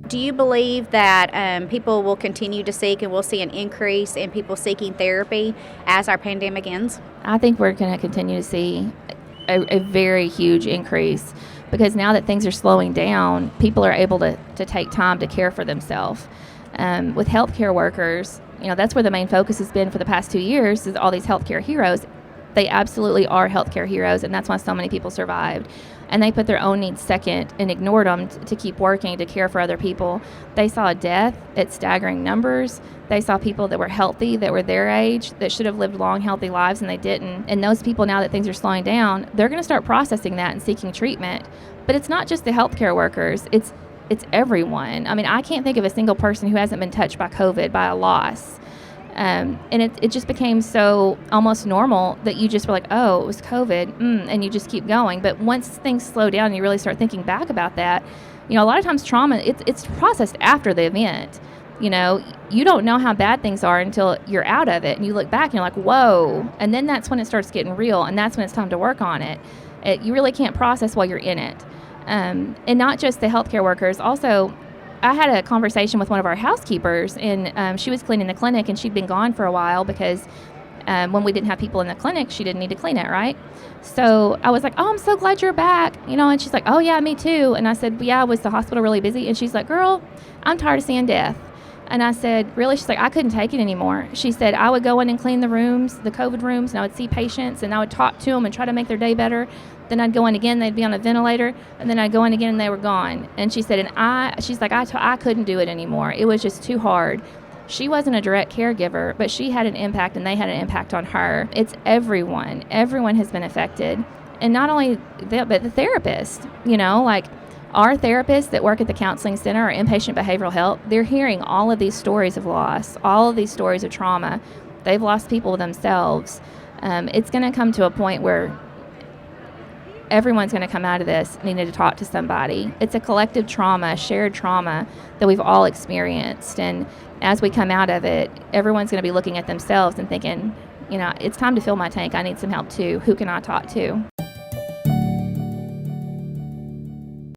Do you believe that people will continue to seek and we'll see an increase in people seeking therapy as our pandemic ends? I think we're going to continue to see a very huge increase because now that things are slowing down, people are able to take time to care for themselves. With healthcare workers, that's where the main focus has been for the past 2 years is all these healthcare heroes. They absolutely are healthcare heroes, and that's why so many people survived. And they put their own needs second and ignored them to keep working to care for other people. They saw death at staggering numbers. They saw people that were healthy, that were their age, that should have lived long, healthy lives, and they didn't. And those people, now that things are slowing down, they're going to start processing that and seeking treatment. But it's not just the healthcare workers. It's everyone. I mean, I can't think of a single person who hasn't been touched by COVID, by a loss. And it just became so almost normal that you just were like, oh, it was COVID, and you just keep going. But once things slow down and you really start thinking back about that, a lot of times trauma, it's processed after the event. You don't know how bad things are until you're out of it, and you look back and you're like, whoa. And then that's when it starts getting real, and that's when it's time to work on it. You really can't process while you're in it. And not just the healthcare workers, also I had a conversation with one of our housekeepers, and she was cleaning the clinic, and she'd been gone for a while because when we didn't have people in the clinic, she didn't need to clean it, right? So I was like, oh, I'm so glad you're back, and she's like, oh, yeah, me too. And I said, yeah, was the hospital really busy? And she's like, girl, I'm tired of seeing death. And I said, really? She's like, I couldn't take it anymore. She said, I would go in and clean the rooms, the COVID rooms, and I would see patients, and I would talk to them and try to make their day better. Then I'd go in again, they'd be on a ventilator, and then I'd go in again, and they were gone. And she said, she's like, I couldn't do it anymore. It was just too hard. She wasn't a direct caregiver, but she had an impact, and they had an impact on her. It's everyone. Everyone has been affected. And not only that, but the therapist, like our therapists that work at the counseling center or inpatient behavioral health, they're hearing all of these stories of loss, all of these stories of trauma. They've lost people themselves. It's going to come to a point where everyone's going to come out of this needing to talk to somebody. It's a collective trauma, shared trauma that we've all experienced. And as we come out of it, everyone's going to be looking at themselves and thinking, it's time to fill my tank. I need some help too. Who can I talk to?